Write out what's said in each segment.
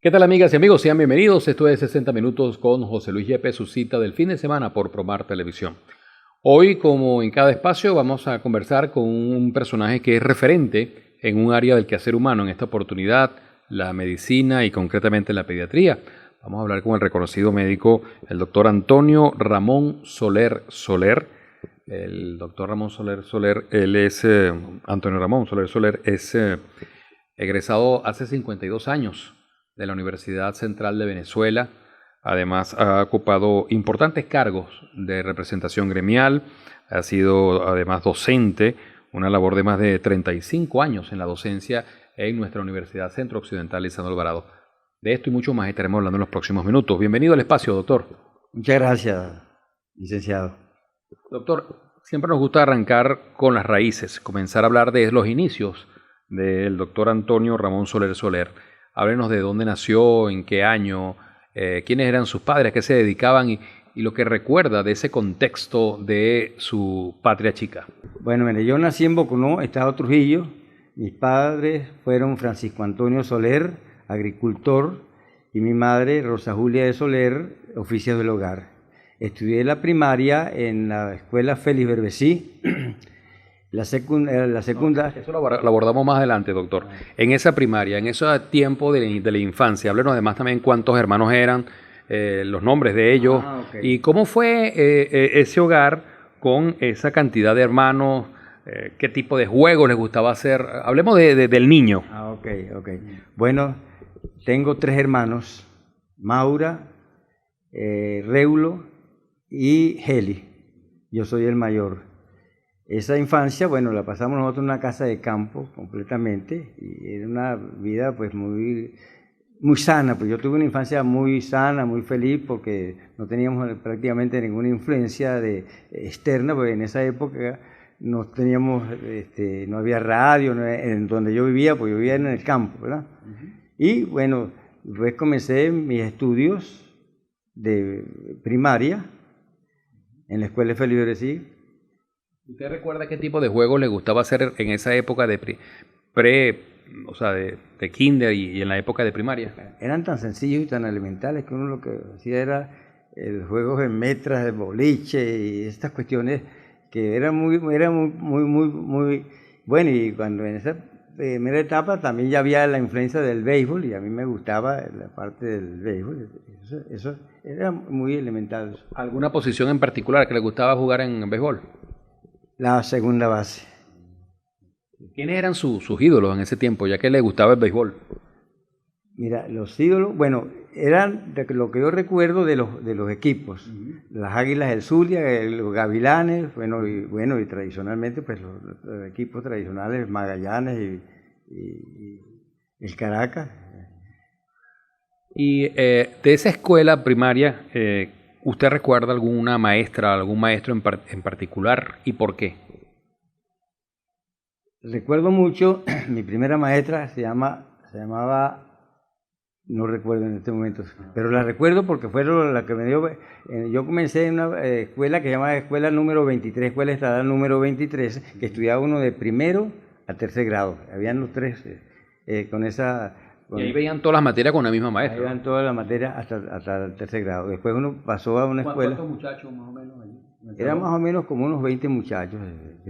¿Qué tal, amigas y amigos? Sean bienvenidos. Esto es 60 Minutos con José Luis Yepes, su cita del fin de semana por Promar Televisión. Hoy, como en cada espacio, vamos a conversar con un personaje que es referente en un área del quehacer humano. En esta oportunidad, la medicina y concretamente la pediatría. Vamos a hablar con el reconocido médico, el doctor Antonio Ramón Soler Soler. El doctor Ramón Soler Soler, Antonio Ramón Soler Soler es egresado hace 52 años de la Universidad Central de Venezuela. Además, ha ocupado importantes cargos de representación gremial, ha sido además docente, una labor de más de 35 años en la docencia en nuestra Universidad Centro Occidental Lisandro Alvarado. De esto y mucho más estaremos hablando en los próximos minutos. Bienvenido al espacio, doctor. Muchas gracias, licenciado. Doctor, siempre nos gusta arrancar con las raíces, comenzar a hablar de los inicios del doctor Antonio Ramón Soler Soler. Háblenos de dónde nació, en qué año, quiénes eran sus padres, a qué se dedicaban y lo que recuerda de ese contexto de su patria chica. Bueno, mire, yo nací en Boconó, Estado Trujillo. Mis padres fueron Francisco Antonio Soler, agricultor, y mi madre, Rosa Julia de Soler, oficio del hogar. Estudié la primaria en la escuela Félix Berbesí. La segunda... Eso lo abordamos más adelante, doctor. En esa primaria, en ese tiempo de la infancia, háblenos además también cuántos hermanos eran, los nombres de ellos, okay. Y cómo fue ese hogar con esa cantidad de hermanos, qué tipo de juegos les gustaba hacer. Hablemos del niño. Ok. Bueno, tengo 3 hermanos, Maura, Reulo y Heli. Yo soy el mayor. Esa infancia, bueno, la pasamos nosotros en una casa de campo completamente, y era una vida pues muy sana, pues yo tuve una infancia muy sana, muy feliz, porque no teníamos prácticamente ninguna influencia externa, porque en esa época no teníamos, no había radio, en donde yo vivía, pues yo vivía en el campo, ¿verdad? Uh-huh. Y bueno, pues comencé mis estudios de primaria en la escuela de Félix Berbesí. ¿Usted recuerda qué tipo de juegos le gustaba hacer en esa época de de kinder y en la época de primaria? Eran tan sencillos y tan elementales que uno lo que hacía era juegos en metras, de boliche y estas cuestiones que eran muy bueno. Y cuando en esa primera etapa también ya había la influencia del béisbol, y a mí me gustaba la parte del béisbol. Eso era muy elemental. ¿Alguna posición en particular que le gustaba jugar en béisbol? La segunda base. ¿Quiénes eran sus ídolos en ese tiempo, ya que le gustaba el béisbol? Mira, los ídolos, bueno, eran de lo que yo recuerdo de los equipos. Uh-huh. Las Águilas del Zulia, los Gavilanes, y tradicionalmente pues los equipos tradicionales, Magallanes y el Caracas. Y de esa escuela primaria, ¿usted recuerda alguna maestra, algún maestro en particular y por qué? Recuerdo mucho, mi primera maestra se llamaba, no recuerdo en este momento, pero la recuerdo porque fue la que me dio. Yo comencé en una escuela que se llama Escuela número 23, Escuela Estatal número 23, que estudiaba uno de primero a tercer grado. Habían los 3 con esa... Y ahí veían todas las materias con la misma maestra. Ahí veían todas las materias hasta el tercer grado. Después uno pasó a una escuela... ¿Cuántos muchachos más o menos allí? Eran más o menos como unos 20 muchachos,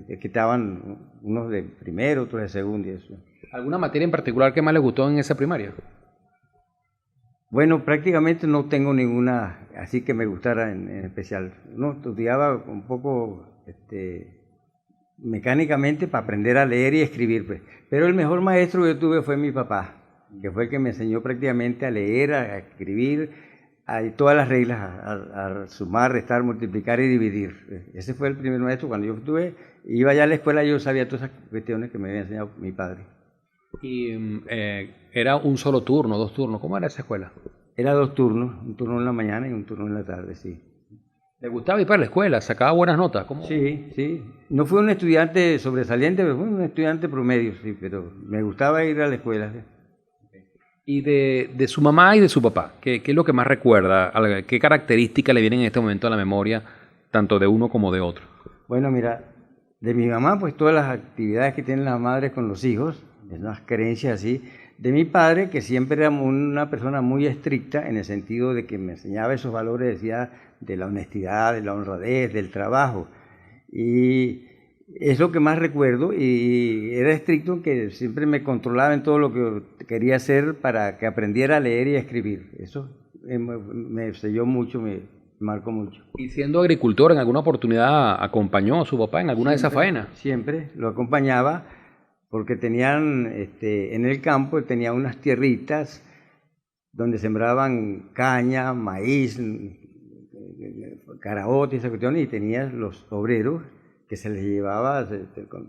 que estaban unos de primero, otros de segundo y eso. ¿Alguna materia en particular que más les gustó en esa primaria? Bueno, prácticamente no tengo ninguna así que me gustara en especial. Uno estudiaba un poco mecánicamente para aprender a leer y escribir, pues. Pero el mejor maestro que yo tuve fue mi papá, que fue el que me enseñó prácticamente a leer, a escribir, a todas las reglas, a sumar, restar, multiplicar y dividir. Ese fue el primer maestro. Cuando yo iba allá a la escuela, yo sabía todas esas cuestiones que me había enseñado mi padre. ¿Y era un solo turno, 2 turnos? ¿Cómo era esa escuela? Era 2 turnos, un turno en la mañana y un turno en la tarde, sí. ¿Le gustaba ir para la escuela? ¿Sacaba buenas notas? ¿Cómo? Sí. No fui un estudiante sobresaliente, pero fui un estudiante promedio, sí, pero me gustaba ir a la escuela. ¿Sí? Y de su mamá y de su papá, ¿qué es lo que más recuerda? ¿Qué características le vienen en este momento a la memoria, tanto de uno como de otro? Bueno, mira, de mi mamá, pues todas las actividades que tienen las madres con los hijos, unas creencias así. de mi padre, que siempre era una persona muy estricta en el sentido de que me enseñaba esos valores, decía, de la honestidad, de la honradez, del trabajo. Y es lo que más recuerdo, y era estricto en que siempre me controlaba en todo lo que quería hacer para que aprendiera a leer y a escribir. Eso me selló mucho, me marcó mucho. Y siendo agricultor, ¿en alguna oportunidad acompañó a su papá en alguna de esas faenas? Siempre lo acompañaba porque tenían, en el campo tenía unas tierritas donde sembraban caña, maíz, caraote y esa cuestión, y tenía los obreros que se les llevaba,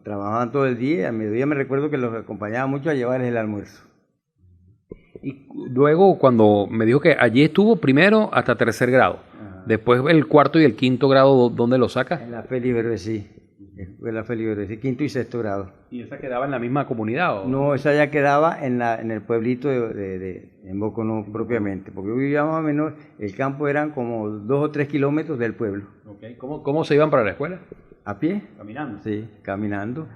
trabajaban todo el día, a mediodía me recuerdo que los acompañaba mucho a llevarles el almuerzo. Y luego cuando me dijo que allí estuvo primero hasta tercer grado, ajá, después el cuarto y el quinto grado, ¿dónde lo saca? En la Félix Berbecí, quinto y sexto grado. ¿Y esa quedaba en la misma comunidad? ¿O? No, esa ya quedaba en el pueblito en Boconó propiamente, porque yo vivía más o menos, el campo eran como 2 o 3 kilómetros del pueblo. Okay. ¿Cómo se iban para la escuela? ¿A pie? Caminando. Sí, caminando.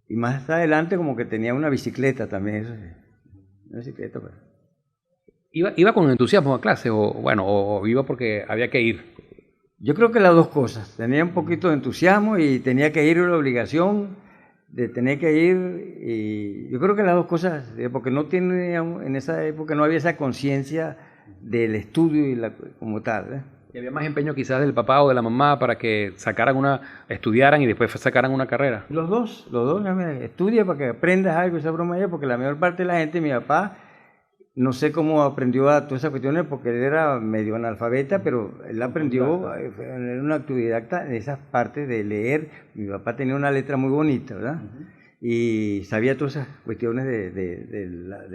Y más adelante como que tenía una bicicleta también, una bicicleta. Pero... ¿Iba con entusiasmo a clase o iba porque había que ir? Yo creo que las dos cosas. Tenía un poquito de entusiasmo y tenía que ir, una obligación de tener que ir. Y yo creo que las dos cosas, porque en esa época no había esa conciencia del estudio como tal. ¿Y había más empeño quizás del papá o de la mamá para que estudiaran y después sacaran una carrera? Los dos, estudia para que aprendas algo, esa broma allá, porque la mayor parte de la gente, mi papá, no sé cómo aprendió a todas esas cuestiones, porque él era medio analfabeta, pero él aprendió, era un autodidacta en esas partes de leer. Mi papá tenía una letra muy bonita, ¿verdad? Uh-huh. Y sabía todas esas cuestiones de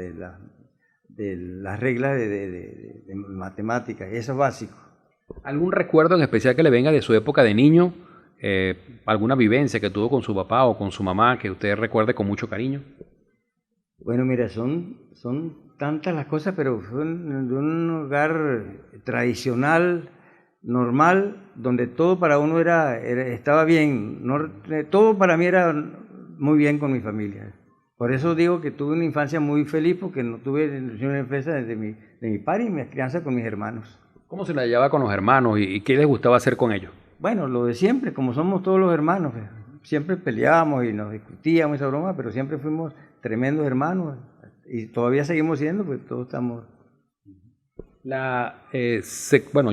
las reglas de matemáticas, eso es básico. ¿Algún recuerdo en especial que le venga de su época de niño? ¿Alguna vivencia que tuvo con su papá o con su mamá que usted recuerde con mucho cariño? Bueno, mira, son tantas las cosas, pero fue de un hogar tradicional, normal, donde todo para uno estaba bien. Todo para mí era muy bien con mi familia. Por eso digo que tuve una infancia muy feliz, porque no tuve una influencia de mi padre y mi crianza con mis hermanos. ¿Cómo se la llevaba con los hermanos y qué les gustaba hacer con ellos? Bueno, lo de siempre, como somos todos los hermanos. Siempre peleábamos y nos discutíamos esa broma, pero siempre fuimos tremendos hermanos y todavía seguimos siendo, pues todos estamos...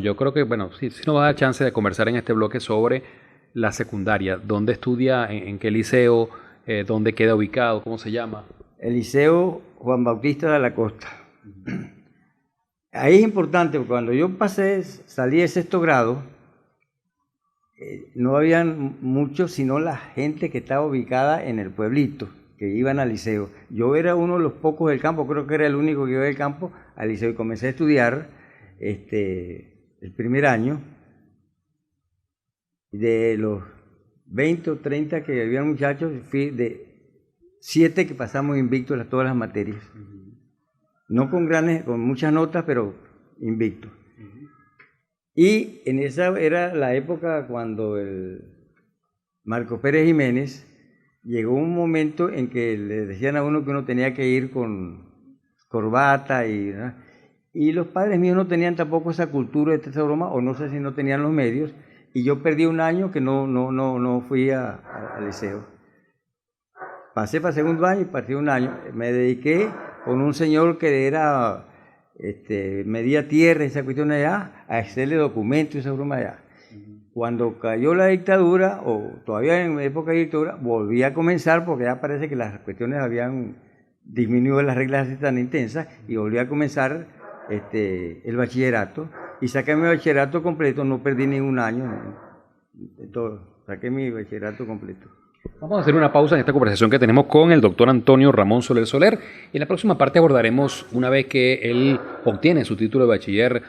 yo creo que, sí nos va a dar chance de conversar en este bloque sobre la secundaria. ¿Dónde estudia? ¿En qué liceo? ¿Dónde queda ubicado? ¿Cómo se llama? El Liceo Juan Bautista de la Costa. Ahí es importante, porque cuando yo salí de sexto grado, no habían muchos, sino la gente que estaba ubicada en el pueblito, que iban al liceo. Yo era uno de los pocos del campo, creo que era el único que iba del campo al liceo, y comencé a estudiar el primer año. De los 20 o 30 que había muchachos, fui de 7 que pasamos invictos todas las materias. No con muchas notas, pero invictos. Y en esa era la época cuando el Marco Pérez Jiménez llegó un momento en que le decían a uno que uno tenía que ir con corbata y los padres míos no tenían tampoco esa cultura de esa broma, o no sé si no tenían los medios, y yo perdí un año que no fui al liceo. Pasé para segundo año y perdí un año. Me dediqué con un señor que era... medía tierra, esa cuestión allá, a hacerle documentos y esa broma allá. Cuando cayó la dictadura, o todavía en época de dictadura, volví a comenzar, porque ya parece que las cuestiones habían disminuido, las reglas así tan intensas, y volví a comenzar el bachillerato, y saqué mi bachillerato completo, no perdí ningún año, saqué mi bachillerato completo. Vamos a hacer una pausa en esta conversación que tenemos con el doctor Antonio Ramón Soler Soler, y en la próxima parte abordaremos, una vez que él obtiene su título de bachiller,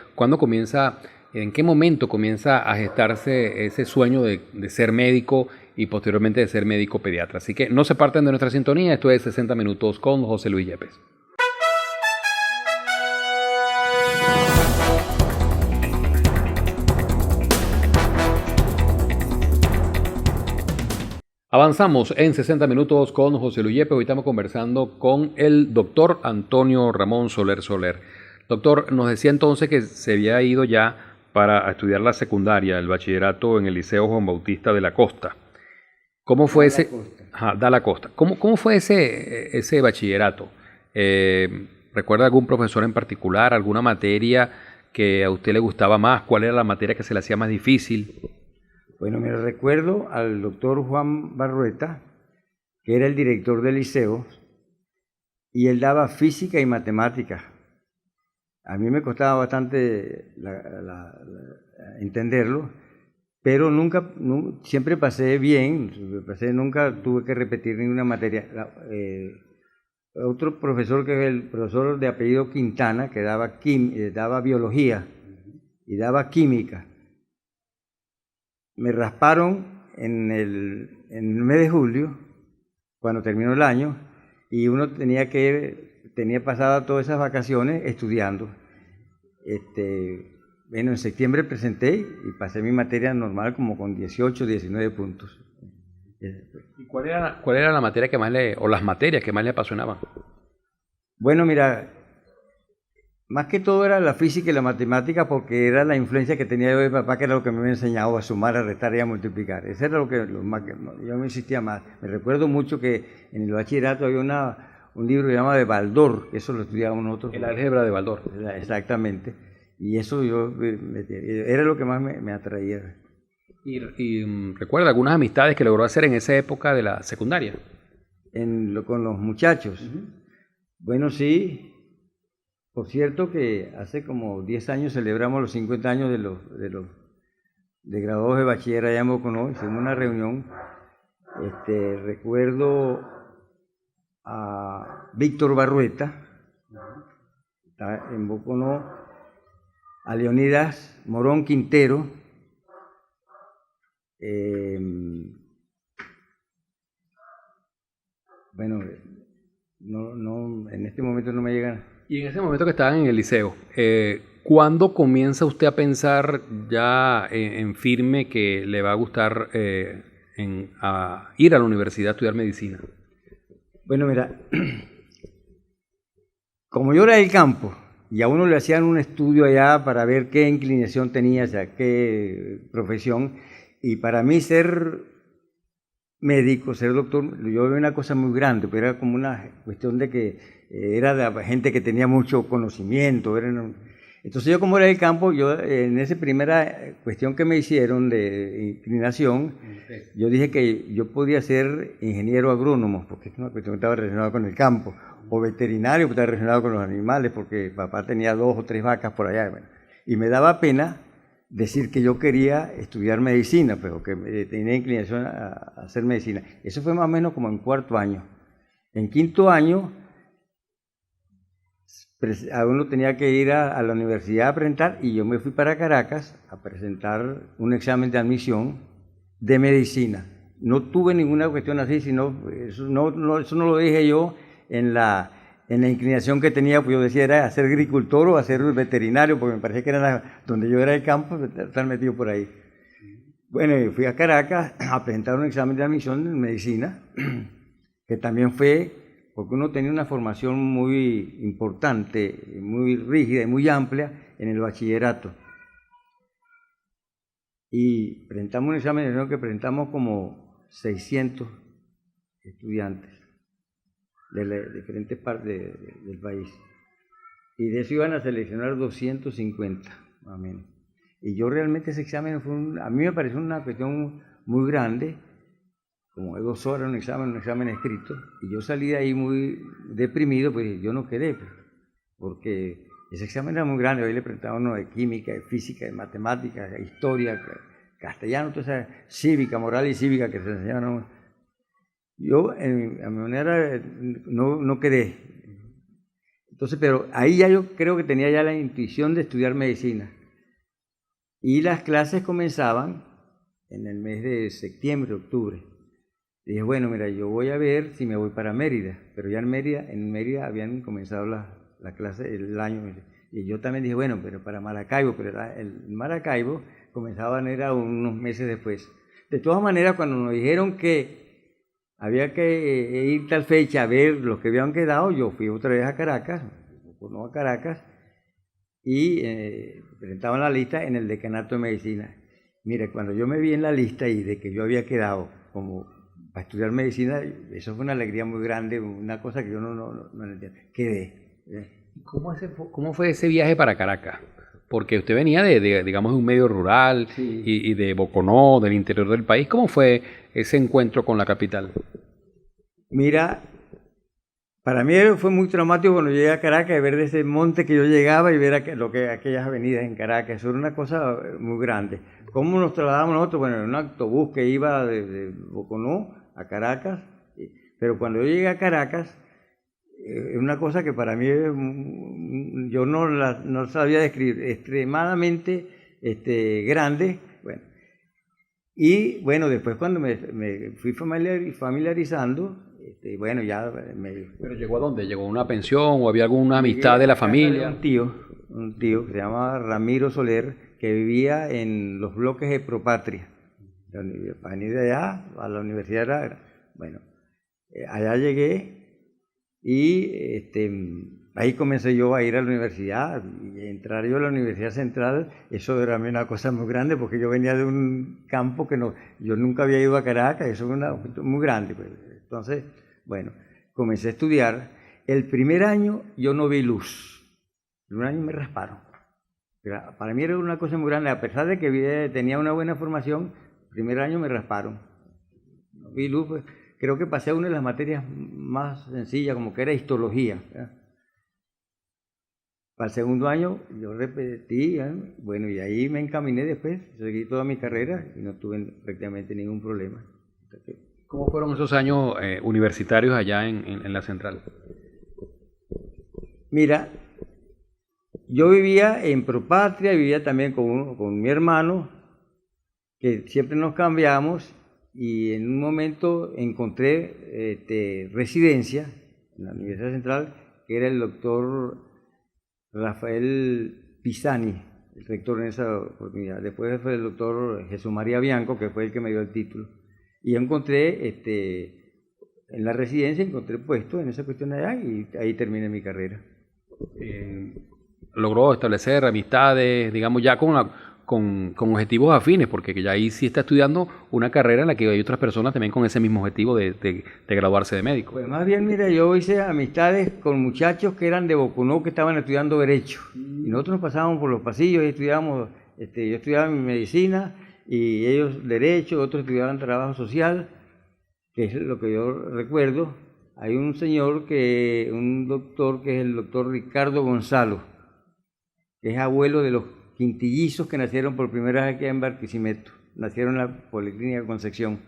en qué momento comienza a gestarse ese sueño de ser médico y posteriormente de ser médico pediatra. Así que no se parten de nuestra sintonía, esto es 60 Minutos con José Luis Yepes. Avanzamos en 60 minutos con José Luis Yepes. Hoy estamos conversando con el doctor Antonio Ramón Soler Soler. Doctor, nos decía entonces que se había ido ya para estudiar la secundaria, el bachillerato en el Liceo Juan Bautista de la Costa. ¿Cómo fue ese? Ajá, da la Costa. ¿Cómo fue ese bachillerato? ¿Recuerda algún profesor en particular, alguna materia que a usted le gustaba más? ¿Cuál era la materia que se le hacía más difícil? Bueno, me recuerdo al doctor Juan Barrueta, que era el director del liceo, y él daba física y matemáticas. A mí me costaba bastante entenderlo, pero siempre pasé bien, nunca tuve que repetir ninguna materia. Otro profesor, que es el profesor de apellido Quintana, que daba biología y daba química, me rasparon en el mes de julio, cuando terminó el año, y uno tenía pasado todas esas vacaciones estudiando. Bueno, en septiembre presenté y pasé mi materia normal como con 18, 19 puntos. ¿Y cuál era la materia que más o las materias que más le apasionaban? Bueno, mira, más que todo era la física y la matemática, porque era la influencia que tenía yo de papá, que era lo que me había enseñado a sumar, a restar y a multiplicar. Eso era lo más que yo me insistía más. Me recuerdo mucho que en el bachillerato había un libro que se llama de Baldor, que eso lo estudiábamos nosotros. El álgebra de Baldor. Exactamente. Y eso era lo que más me atraía. ¿Y recuerda algunas amistades que logró hacer en esa época de la secundaria? Con los muchachos. Bueno, sí. Por cierto que hace como 10 años celebramos los 50 años de graduados de bachiller allá en Boconó. Hicimos una reunión. Recuerdo a Víctor Barrueta, está en Boconó, a Leonidas Morón Quintero, bueno, no, en este momento no me llegan. Y en ese momento que estaban en el liceo, ¿cuándo comienza usted a pensar ya en firme que le va a gustar a ir a la universidad a estudiar medicina? Bueno, mira, como yo era del campo y a uno le hacían un estudio allá para ver qué inclinación tenía, o sea, qué profesión, y para mí ser médico, ser doctor, yo veo una cosa muy grande, pero era como una cuestión de que era de gente que tenía mucho conocimiento. Entonces yo, como era del campo, yo en esa primera cuestión que me hicieron de inclinación, yo dije que yo podía ser ingeniero agrónomo, porque es una cuestión que estaba relacionada con el campo, o veterinario, porque estaba relacionado con los animales, porque papá tenía 2 o 3 vacas por allá. Bueno, y me daba pena decir que yo quería estudiar medicina, pero que tenía inclinación a hacer medicina. Eso fue más o menos como en 4º año. En 5º año, a uno tenía que ir a la universidad a presentar, y yo me fui para Caracas a presentar un examen de admisión de medicina. No tuve ninguna cuestión así, sino eso no lo dije yo en la inclinación que tenía, pues yo decía era hacer agricultor o hacer veterinario, porque me parecía que era donde yo era de campo, estar metido por ahí. Bueno, fui a Caracas a presentar un examen de admisión en medicina, que también fue porque uno tenía una formación muy importante, muy rígida y muy amplia en el bachillerato. Y presentamos un examen de admisión que presentamos como 600 estudiantes de diferentes partes del país. Y de eso iban a seleccionar 250, más o menos. Y yo realmente ese examen a mí me pareció una cuestión muy grande, como de 2 horas un examen escrito, y yo salí de ahí muy deprimido, pues yo no quedé, porque ese examen era muy grande. Ahí le presentaban uno de química, de física, de matemáticas, de historia, castellano, toda esa cívica, moral y cívica que se enseñaban. Yo, a mi manera, no quedé. Entonces, pero ahí ya yo creo que tenía ya la intuición de estudiar medicina. Y las clases comenzaban en el mes de septiembre, octubre. Dije, bueno, mira, yo voy a ver si me voy para Mérida. Pero ya en Mérida habían comenzado la clase, el año. Y yo también dije, bueno, pero para Maracaibo. Pero el Maracaibo comenzaban era unos meses después. De todas maneras, cuando nos dijeron que había que ir tal fecha a ver los que habían quedado. Yo fui otra vez a Caracas, no a Caracas, y presentaban la lista en el decanato de medicina. Mira, cuando yo me vi en la lista y de que yo había quedado como para estudiar medicina, eso fue una alegría muy grande, una cosa que yo no entendía. Quedé. ¿Cómo fue ese viaje para Caracas? Porque usted venía digamos, de un medio rural, Sí. y de Boconó, del interior del país. ¿Cómo fue ese encuentro con la capital? Mira, para mí fue muy traumático cuando llegué a Caracas, ver ese monte que yo llegaba y ver aquellas avenidas en Caracas. Eso era una cosa muy grande. ¿Cómo nos trasladábamos nosotros? Bueno, en un autobús que iba de Boconó a Caracas. Pero cuando yo llegué a Caracas, es una cosa que para mí yo no sabía describir, extremadamente grande. Bueno, y bueno, después cuando me fui familiarizando, bueno, ya ¿Pero llegó a dónde? ¿Llegó a una pensión o había alguna amistad de la familia? Un tío que se llamaba Ramiro Soler, que vivía en los bloques de Propatria. Para venir de allá a la universidad bueno, allá llegué y ahí comencé yo a ir a la universidad y entrar yo a la Universidad Central. Eso era una cosa muy grande porque yo venía de un campo que yo nunca había ido a Caracas. Eso es muy grande, pues. Entonces, bueno, comencé a estudiar. El primer año yo no vi luz. El primer año me rasparon. Para mí era una cosa muy grande. A pesar de que tenía una buena formación, el primer año me rasparon. No vi luz, pues. Creo que pasé una de las materias más sencillas, como que era histología, ¿verdad? Para el segundo año yo repetí, bueno, y ahí me encaminé después, seguí toda mi carrera y no tuve prácticamente ningún problema. ¿Cómo fueron esos años universitarios allá en la central? Mira, yo vivía en Propatria, vivía también con mi hermano, que siempre nos cambiamos, y en un momento encontré residencia en la Universidad Central, que era el doctor Rafael Pisani, el rector en esa oportunidad. Después fue el doctor Jesús María Bianco, que fue el que me dio el título. Y yo encontré, en la residencia, encontré puesto en esa cuestión allá y ahí terminé mi carrera. ¿Logró establecer amistades, digamos, ya con objetivos afines? Porque ya ahí sí está estudiando una carrera en la que hay otras personas también con ese mismo objetivo de graduarse de médico. Pues más bien, mira, yo hice amistades con muchachos que eran de Boconó, que estaban estudiando Derecho. Y nosotros nos pasábamos por los pasillos y estudiábamos, yo estudiaba mi medicina y ellos Derecho, otros estudiaban Trabajo Social, que es lo que yo recuerdo. Hay un doctor que es el doctor Ricardo Gonzalo, que es abuelo de los quintillizos que nacieron por primera vez aquí en Barquisimeto. Nacieron en la Policlínica Concepción.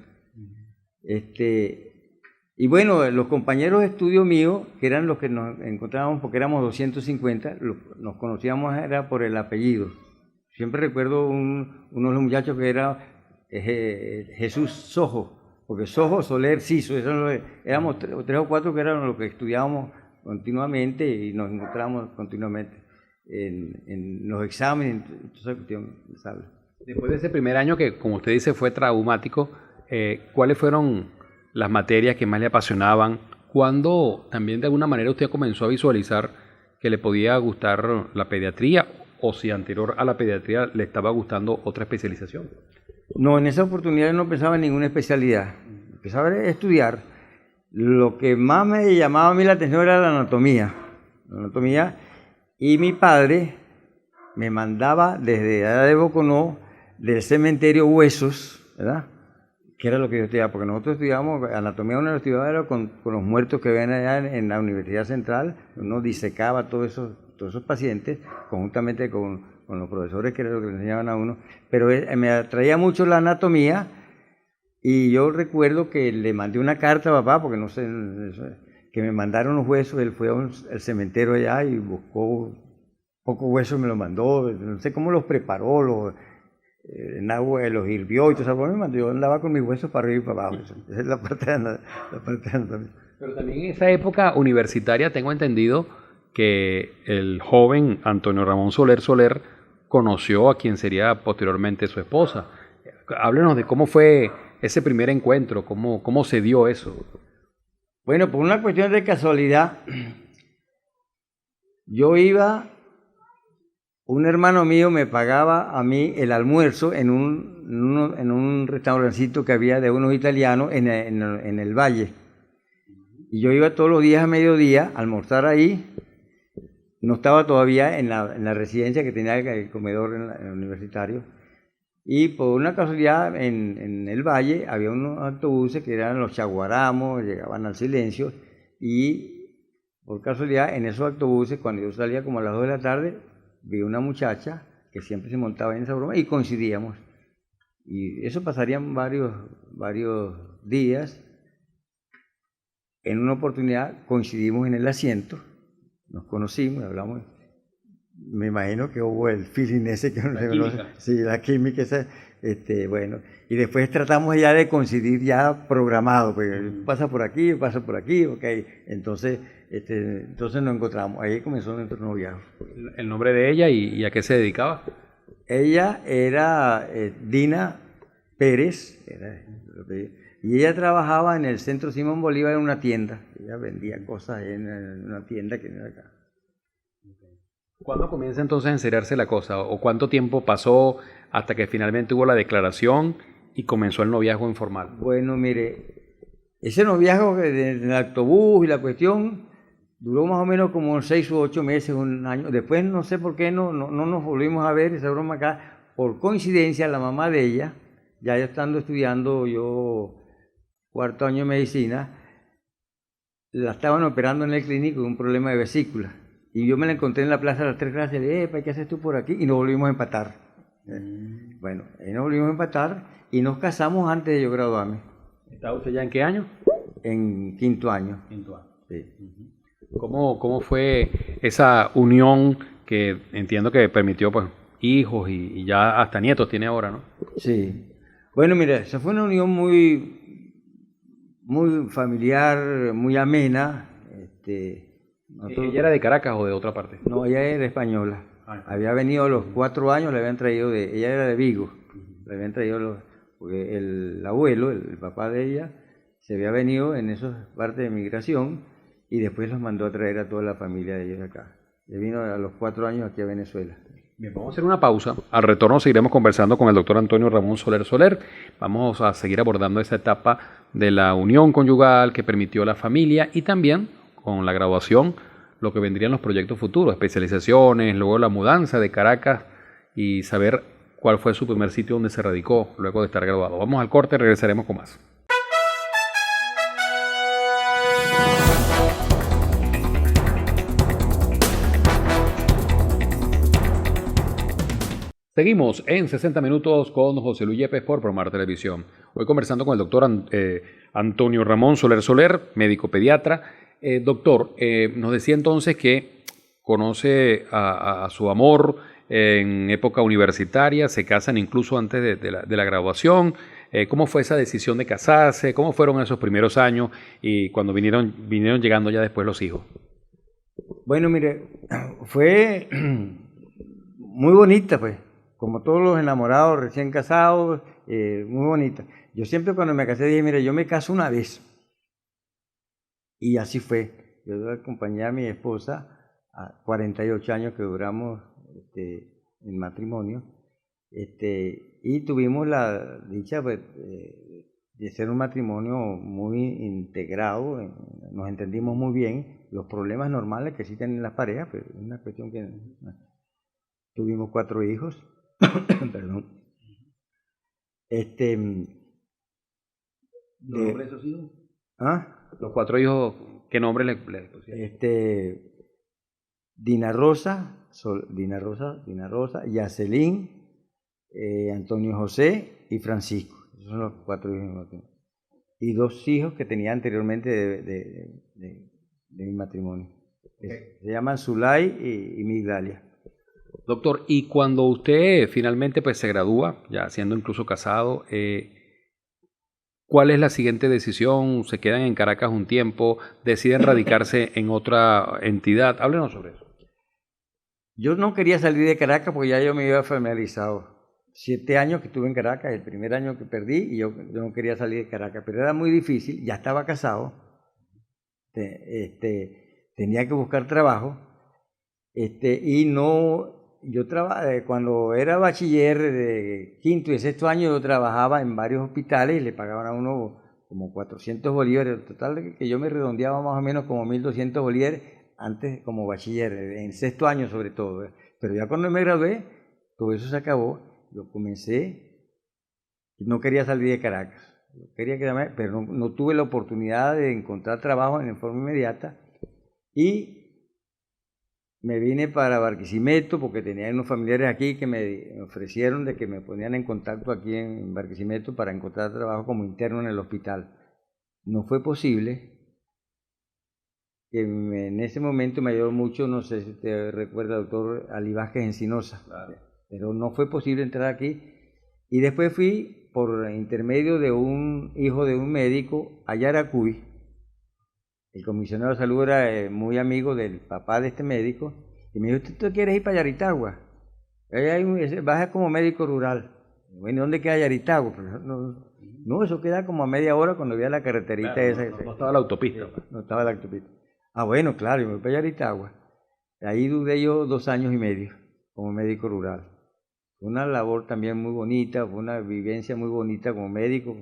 Y bueno, los compañeros de estudio míos, que eran los que nos encontrábamos, porque éramos 250, nos conocíamos era por el apellido. Siempre recuerdo uno de los muchachos que era Jesús Sojo, porque Sojo, Soler, Ciso, éramos tres o cuatro que eran los que estudiábamos continuamente y nos encontrábamos continuamente en los exámenes, en toda esa cuestión, ¿sabes? Después de ese primer año que, como usted dice, fue traumático, ¿cuáles fueron las materias que más le apasionaban? ¿Cuándo también de alguna manera usted comenzó a visualizar que le podía gustar la pediatría, o si anterior a la pediatría le estaba gustando otra especialización? No, en esa oportunidad no pensaba en ninguna especialidad. Empezaba a estudiar. Lo que más me llamaba a mí la atención era la anatomía. Y mi padre me mandaba desde allá de Boconó, del cementerio Huesos, ¿verdad? Que era lo que yo estudiaba, porque nosotros estudiábamos, anatomía uno lo estudiaba era con los muertos que ven allá en la Universidad Central. Uno disecaba todos esos pacientes, conjuntamente con los profesores, que era lo que le enseñaban a uno. Pero me atraía mucho la anatomía, y yo recuerdo que le mandé una carta a papá, porque no sé, que me mandaron los huesos. Él fue al cementerio allá y buscó pocos huesos, me los mandó, no sé cómo los preparó, en agua los hirvió y todo eso. Me mandó. Yo andaba con mis huesos para arriba y para abajo. Esa es la parte de anatomía. Pero también en esa época universitaria tengo entendido que el joven Antonio Ramón Soler conoció a quien sería posteriormente su esposa. Háblenos de cómo fue ese primer encuentro, cómo se dio eso. Bueno, por una cuestión de casualidad, yo iba, un hermano mío me pagaba a mí el almuerzo en un restaurancito que había de unos italianos en el Valle. Y yo iba todos los días a mediodía a almorzar ahí. No estaba todavía en la residencia que tenía el comedor en el universitario. Y por una casualidad en el Valle había unos autobuses que eran los chaguaramos, llegaban al Silencio. Y por casualidad en esos autobuses, cuando yo salía como a las 2 de la tarde, vi una muchacha que siempre se montaba en esa broma y coincidíamos. Y eso pasarían varios días. En una oportunidad coincidimos en el asiento, nos conocimos, hablamos. Me imagino que hubo el feeling ese que no se conoce. Sí, la química esa, bueno. Y después tratamos ya de coincidir ya programado, porque pasa por aquí, ok. Entonces nos encontramos. Ahí comenzó nuestro noviazgo. ¿El nombre de ella y a qué se dedicaba? Ella era Dina Pérez, y ella trabajaba en el Centro Simón Bolívar en una tienda. Ella vendía cosas en una tienda que no era acá. ¿Cuándo comienza entonces a encerrarse la cosa? ¿O cuánto tiempo pasó hasta que finalmente hubo la declaración y comenzó el noviazgo informal? Bueno, mire, ese noviazgo en el autobús y la cuestión duró más o menos como 6 u 8 meses, un año. Después no sé por qué no nos volvimos a ver, esa broma acá. Por coincidencia, la mamá de ella, ya yo estando estudiando yo 4º año de medicina, la estaban operando en el clínico con un problema de vesícula. Y yo me la encontré en la plaza de las 3 clases y le dije, ¿qué haces tú por aquí? Y nos volvimos a empatar. Bueno, ahí nos volvimos a empatar y nos casamos antes de yo graduarme. ¿Estaba usted ya en qué año? En 5º año. 5º año. Sí. ¿Cómo fue esa unión que entiendo que permitió pues hijos y ya hasta nietos tiene ahora, ¿no? Sí. Bueno, mira, esa fue una unión muy familiar, muy amena. ¿Ella era de Caracas o de otra parte? No, ella era española. Había venido a los 4 años, le habían traído ella era de Vigo, le habían traído porque el abuelo, el papá de ella, se había venido en esas partes de migración y después los mandó a traer a toda la familia de ellos acá. Él vino a los 4 años aquí a Venezuela. Bien, vamos a hacer una pausa. Al retorno seguiremos conversando con el doctor Antonio Ramón Soler Soler. Vamos a seguir abordando esa etapa de la unión conyugal que permitió la familia y también con la graduación, lo que vendrían los proyectos futuros, especializaciones, luego la mudanza de Caracas y saber cuál fue su primer sitio donde se radicó luego de estar graduado. Vamos al corte, regresaremos con más. Seguimos en 60 minutos con José Luis Yepes por Promar Televisión. Hoy conversando con el doctor Antonio Ramón Soler Soler, médico pediatra. Doctor, nos decía entonces que conoce a su amor en época universitaria, se casan incluso antes de la graduación. ¿Cómo fue esa decisión de casarse? ¿Cómo fueron esos primeros años y cuando vinieron llegando ya después los hijos? Bueno, mire, fue muy bonita, pues, como todos los enamorados recién casados, muy bonita. Yo siempre cuando me casé dije, mire, yo me caso una vez. Y así fue. Yo acompañé a mi esposa a 48 años que duramos en matrimonio. Y tuvimos la dicha pues, de ser un matrimonio muy integrado. Nos entendimos muy bien. Los problemas normales que existen en las parejas, pues es una cuestión que... Tuvimos 4 hijos. Perdón. ¿Los nombres de esos hijos? ¿Ah? Los 4 hijos, ¿qué nombre le pusieron? Dina Rosa, Yacelín, Antonio José y Francisco. Esos son los 4 hijos. Y 2 hijos que tenía anteriormente de mi matrimonio. Okay. Se llaman Zulay y Migdalia. Doctor, y cuando usted finalmente pues, se gradúa, ya siendo incluso casado, ¿cuál es la siguiente decisión? ¿Se quedan en Caracas un tiempo? ¿Deciden radicarse en otra entidad? Háblenos sobre eso. Yo no quería salir de Caracas porque ya yo me había familiarizado. 7 años que estuve en Caracas, el primer año que perdí, y yo no quería salir de Caracas, pero era muy difícil, ya estaba casado, tenía que buscar trabajo, y no, cuando era bachiller de quinto y sexto año, yo trabajaba en varios hospitales y le pagaban a uno como 400 bolívares, total que yo me redondeaba más o menos como 1.200 bolívares antes como bachiller, en sexto año sobre todo, pero ya cuando me gradué, todo eso se acabó, yo comencé, no quería salir de Caracas, yo quería quedarme, pero no tuve la oportunidad de encontrar trabajo en forma inmediata, y me vine para Barquisimeto porque tenía unos familiares aquí que me ofrecieron de que me ponían en contacto aquí en Barquisimeto para encontrar trabajo como interno en el hospital. No fue posible, que en ese momento me ayudó mucho, no sé si te recuerda, el doctor Ali Vázquez Encinosa, Claro. pero no fue posible entrar aquí. Y después fui por intermedio de un hijo de un médico a Yaracuy. El comisionado de salud era muy amigo del papá de este médico y me dijo, ¿tú quieres ir para Yaritagua? Vas como médico rural. Bueno, ¿dónde queda Yaritagua? Pues, no, eso queda como a media hora cuando veía la carreterita Claro, esa. no estaba la autopista. No estaba la autopista. Ah, bueno, claro, yo me voy para Yaritagua. Ahí duré yo 2 años y medio como médico rural. Fue una labor también muy bonita, fue una vivencia muy bonita como médico.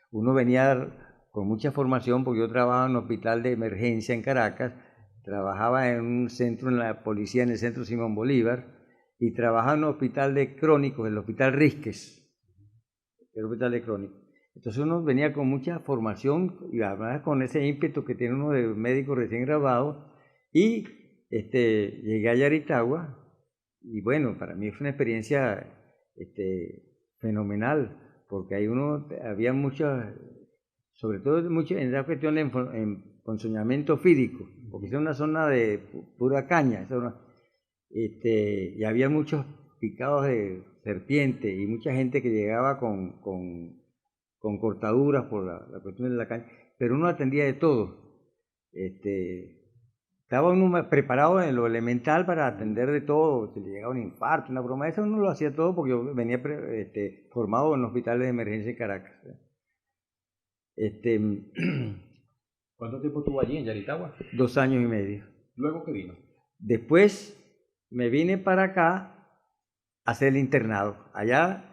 Uno venía con mucha formación porque yo trabajaba en un hospital de emergencia en Caracas, trabajaba en un centro en la policía en el centro Simón Bolívar y trabajaba en un hospital de crónicos, el hospital Risques, el hospital de crónicos. Entonces uno venía con mucha formación y además con ese ímpetu que tiene uno de médico recién graduado y llegué a Yaritagua y bueno, para mí fue una experiencia fenomenal porque ahí había muchas, sobre todo mucho en la cuestión de ponzoñamiento fídico, porque es una zona de pura caña, y había muchos picados de serpiente y mucha gente que llegaba con cortaduras por la cuestión de la caña, pero uno atendía de todo. Estaba uno preparado en lo elemental para atender de todo, si le llegaba un infarto, una broma, eso uno lo hacía todo porque yo venía formado en hospitales de emergencia en Caracas. ¿Cuánto tiempo estuvo allí en Yaritagua? 2 años y medio. ¿Luego qué vino? Después me vine para acá a hacer el internado. Allá,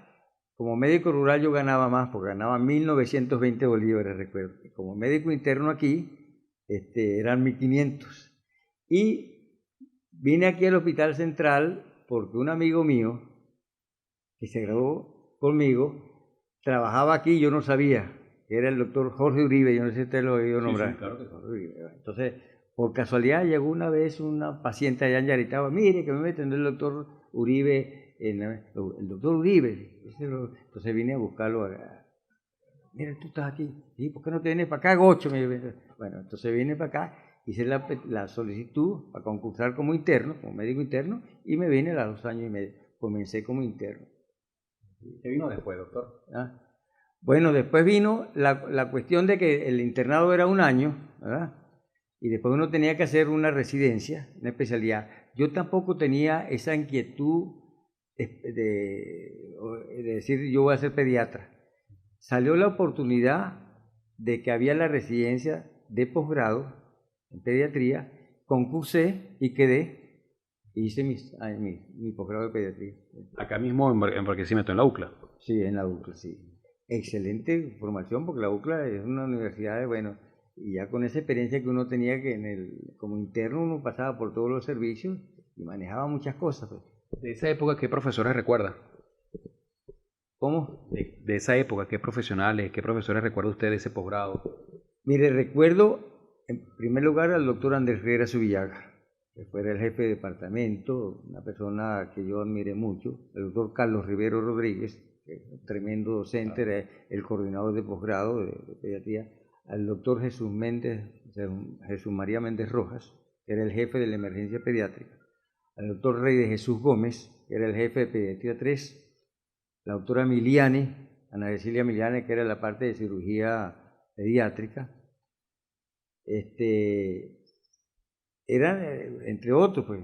como médico rural, yo ganaba más, porque ganaba 1.920 bolívares, recuerdo. Como médico interno aquí, eran 1.500. Y vine aquí al Hospital Central porque un amigo mío, que se graduó conmigo, trabajaba aquí y yo no sabía. Era el doctor Jorge Uribe, yo no sé si usted lo ha oído nombrar. Sí, claro que sí. Entonces, por casualidad llegó una vez una paciente allá en Yaritagua, mire que me meten el doctor Uribe, el doctor Uribe. Entonces vine a buscarlo. Mira, tú estás aquí, ¿y por qué no te vienes para acá, Gocho? Bueno, entonces vine para acá, hice la solicitud para concursar como interno, como médico interno, y me vine a los 2 años y medio. Comencé como interno. ¿Qué vino después, doctor? ¿Ah? Bueno, después vino la cuestión de que el internado era 1 año, ¿verdad? Y después uno tenía que hacer una residencia, una especialidad. Yo tampoco tenía esa inquietud de decir yo voy a ser pediatra. Salió la oportunidad de que había la residencia de posgrado en pediatría, concursé y quedé, y hice mi posgrado de pediatría. Acá mismo en Barquisimeto, en la UCLA. Sí, en la UCLA, sí. Excelente formación porque la UCLA es una universidad de, bueno, y ya con esa experiencia que uno tenía que como interno uno pasaba por todos los servicios y manejaba muchas cosas. Pues. De esa época, ¿qué profesores recuerda? ¿Cómo? De esa época, ¿qué profesionales, qué profesores recuerda usted de ese posgrado? Mire, recuerdo en primer lugar al doctor Andrés Rivera Subillaga, que fue el jefe de departamento, una persona que yo admiré mucho, el doctor Carlos Rivero Rodríguez, que es un tremendo docente, era el coordinador de posgrado de pediatría, al doctor Jesús María Méndez Rojas, que era el jefe de la emergencia pediátrica, al doctor Rey de Jesús Gómez, que era el jefe de pediatría 3, la doctora Miliane, Ana Cecilia Miliane, que era la parte de cirugía pediátrica, eran, entre otros, pues,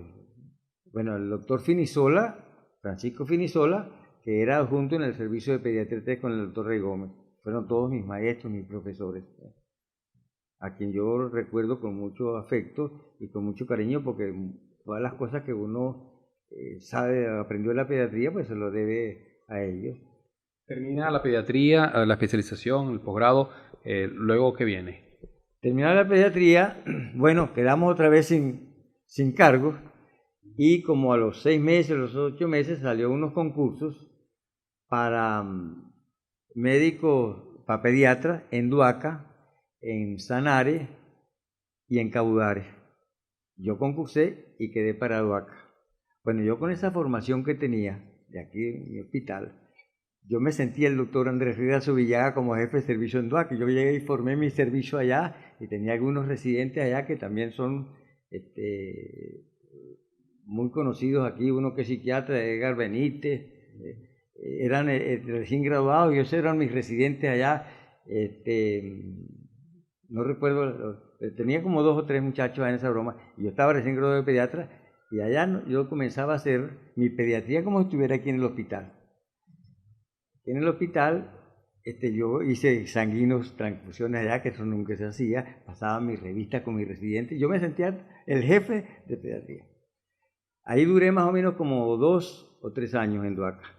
bueno, el doctor Finisola, Francisco Finisola, que era junto en el servicio de pediatría 3 con el doctor Rey Gómez. Fueron todos mis maestros, mis profesores, a quien yo recuerdo con mucho afecto y con mucho cariño, porque todas las cosas que uno sabe, aprendió en la pediatría, pues se lo debe a ellos. Termina la pediatría, la especialización, el posgrado, luego ¿qué viene? Terminada la pediatría, bueno, quedamos otra vez sin cargo, y como a los 6 meses, los 8 meses, salió unos concursos para médicos, para pediatras en Duaca, en Sanare y en Caudare. Yo concursé y quedé para Duaca. Bueno, yo con esa formación que tenía de aquí en mi hospital, yo me sentía el doctor Andrés Rivera Subillaga como jefe de servicio en Duaca. Yo llegué y formé mi servicio allá y tenía algunos residentes allá que también son muy conocidos aquí, uno que es psiquiatra, Edgar Benítez, eran recién graduados y ellos eran mis residentes allá. No recuerdo, tenía como 2 o 3 muchachos en esa broma, y yo estaba recién graduado de pediatra, y allá yo comenzaba a hacer mi pediatría como si estuviera aquí en el hospital. En el hospital yo hice sanguíneos, transfusiones allá, que eso nunca se hacía, pasaba mi revista con mis residentes, yo me sentía el jefe de pediatría. Ahí duré más o menos como 2 o 3 años en Duaca.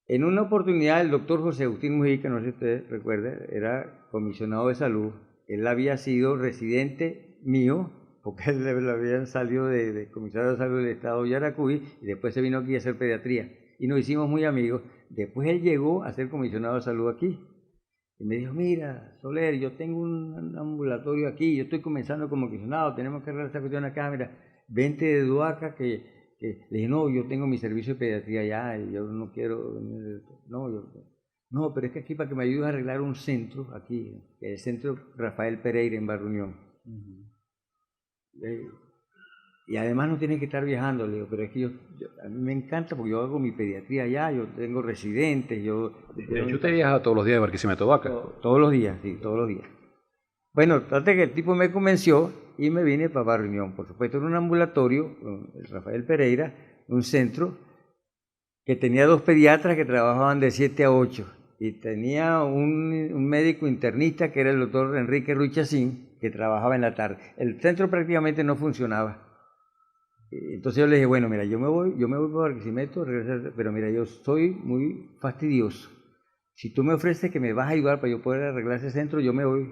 En una oportunidad el doctor José Agustín Mujica, no sé si ustedes recuerdan, era comisionado de salud. Él había sido residente mío, porque él había salido de comisario de salud del estado de Yaracuy, y después se vino aquí a hacer pediatría. Y nos hicimos muy amigos. Después él llegó a ser comisionado de salud aquí. Y me dijo, mira, Soler, yo tengo un ambulatorio aquí, yo estoy comenzando como comisionado, tenemos que arreglar esta cuestión acá, mira, vente de Duaca que le dije, no, yo tengo mi servicio de pediatría allá y yo no quiero venir. No, pero es que aquí para que me ayudes a arreglar un centro, aquí, el centro Rafael Pereira en Barrio Unión. Y además no tienes que estar viajando, le digo, pero es que a mí me encanta porque yo hago mi pediatría allá, yo tengo residentes, De hecho, usted viaja todos los días de Barquisimeto, Vaca. Todos los días, sí, todos los días. Bueno, trate que el tipo me convenció y me vine para Barrio Unión. Por supuesto, era un ambulatorio, el Rafael Pereira, un centro que tenía 2 pediatras que trabajaban de 7 a 8 y tenía un médico internista que era el doctor Enrique Ruichacín, que trabajaba en la tarde. El centro prácticamente no funcionaba. Entonces yo le dije, bueno, mira, yo me voy para Barquisimeto, pero mira, yo soy muy fastidioso. Si tú me ofreces que me vas a ayudar para yo poder arreglar ese centro, yo me voy,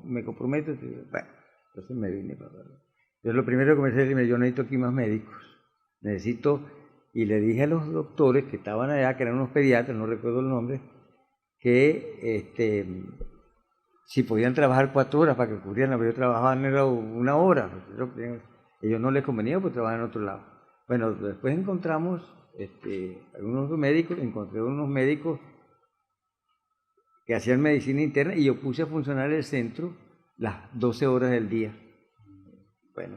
me comprometo. Bueno, entonces me vine para verlo. Entonces lo primero que comencé a decirme, yo necesito aquí más médicos, y le dije a los doctores que estaban allá, que eran unos pediatras, no recuerdo el nombre, que si podían trabajar 4 horas para que cubrieran, pero yo trabajaba era 1 hora, ellos no les convenía porque trabajaban en otro lado. Bueno, después encontramos algunos médicos, encontré unos médicos que hacían medicina interna y yo puse a funcionar el centro las 12 horas del día. Bueno,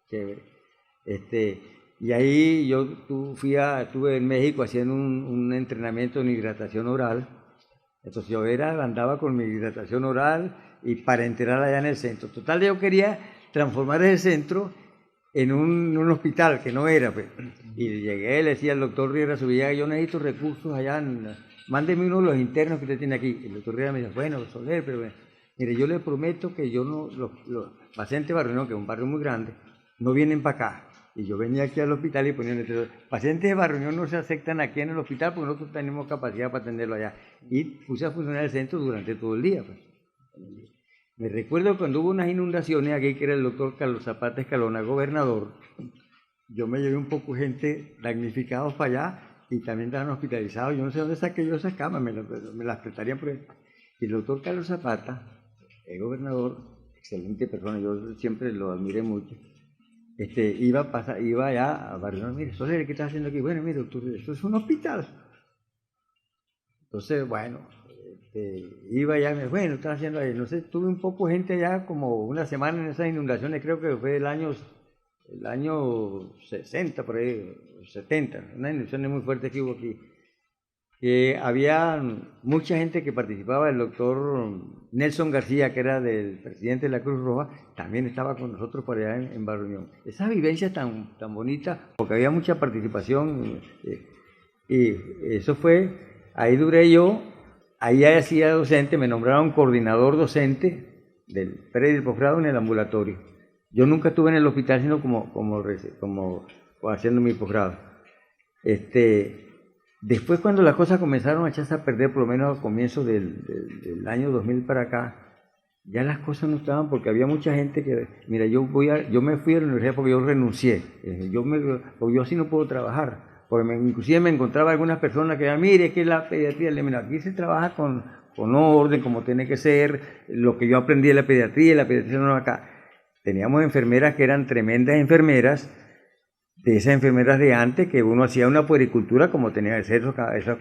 chévere. Y ahí yo estuve en México haciendo un entrenamiento en hidratación oral. Entonces yo andaba con mi hidratación oral y para entrar allá en el centro. Total, yo quería transformar ese centro en un hospital, que no era, pues. Y llegué, le decía al doctor Riera Subillaga, yo necesito recursos allá, mándeme uno de los internos que usted tiene aquí. El doctor Riera me dijo, bueno, Soler, pero mire, yo le prometo que yo no, los pacientes de Barrio Unión, que es un barrio muy grande, no vienen para acá. Y yo venía aquí al hospital y ponía el pacientes de Barrio Unión no se aceptan aquí en el hospital porque nosotros tenemos capacidad para atenderlo allá. Y puse a funcionar el centro durante todo el día, pues. Me recuerdo cuando hubo unas inundaciones aquí, que era el doctor Carlos Zapata Escalona, gobernador, yo me llevé un poco gente damnificados para allá y también estaban hospitalizados. Yo no sé dónde saqué yo esas camas, me las prestarían por ahí. Y el doctor Carlos Zapata, el gobernador, excelente persona, yo siempre lo admiré mucho, iba allá a Barrio, mire, Soler, ¿qué estás haciendo aquí? Bueno, mire, doctor, esto es un hospital. Entonces, bueno, iba allá, bueno, estaba haciendo ahí, no sé, tuve un poco de gente allá, como una semana en esas inundaciones, creo que fue el año 60, por ahí, 70, unas inundaciones muy fuertes que hubo aquí. Había mucha gente que participaba, el doctor Nelson García, que era del presidente de la Cruz Roja, también estaba con nosotros por allá en Barrio Unión. Esa vivencia tan bonita, porque había mucha participación. Y eso fue, ahí duré yo, ahí hacía docente, me nombraron coordinador docente del pre y del posgrado en el ambulatorio. Yo nunca estuve en el hospital, sino como haciendo mi posgrado. Después, cuando las cosas comenzaron a echarse a perder, por lo menos a comienzos del año 2000 para acá, ya las cosas no estaban, porque había mucha gente que, mira, yo me fui a la universidad porque yo renuncié, porque yo así no puedo trabajar. Porque inclusive me encontraba algunas personas que decían, mire, que la pediatría, mira, aquí se trabaja con orden, como tiene que ser, lo que yo aprendí de la pediatría no acá. Teníamos enfermeras que eran tremendas enfermeras, de esas enfermeras de antes, que uno hacía una puericultura como tenía que ser, esas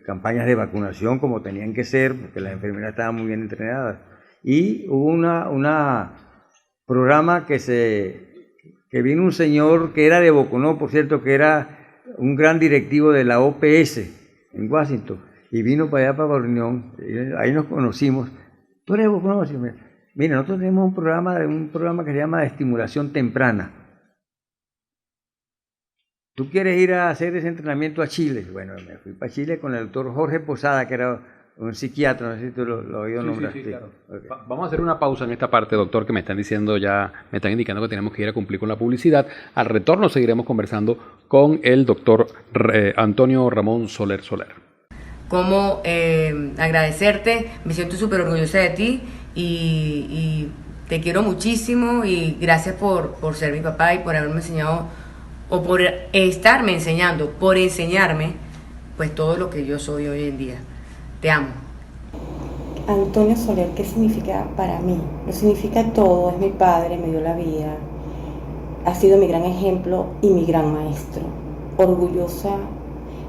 campañas de vacunación como tenían que ser, porque las enfermeras estaban muy bien entrenadas. Y hubo una programa que vino un señor que era de Boconó, por cierto, que era un gran directivo de la OPS en Washington, y vino para allá, para Borneón, ahí nos conocimos. ¿Tú eres de Boconó? Sí, mira, nosotros tenemos un programa que se llama de estimulación temprana. ¿Tú quieres ir a hacer ese entrenamiento a Chile? Bueno, me fui para Chile con el doctor Jorge Posada, que era un psiquiatra, no sé si tú lo has oído nombrar. Sí, claro. Okay. Vamos a hacer una pausa en esta parte, doctor, que me están indicando que tenemos que ir a cumplir con la publicidad. Al retorno seguiremos conversando con el doctor Antonio Ramón Soler. Cómo agradecerte, me siento súper orgullosa de ti y te quiero muchísimo y gracias por ser mi papá y por haberme enseñado o por estarme enseñando, por enseñarme pues todo lo que yo soy hoy en día. Te amo. Antonio Soler, ¿qué significa para mí? Lo significa todo, es mi padre, me dio la vida, ha sido mi gran ejemplo y mi gran maestro. Orgullosa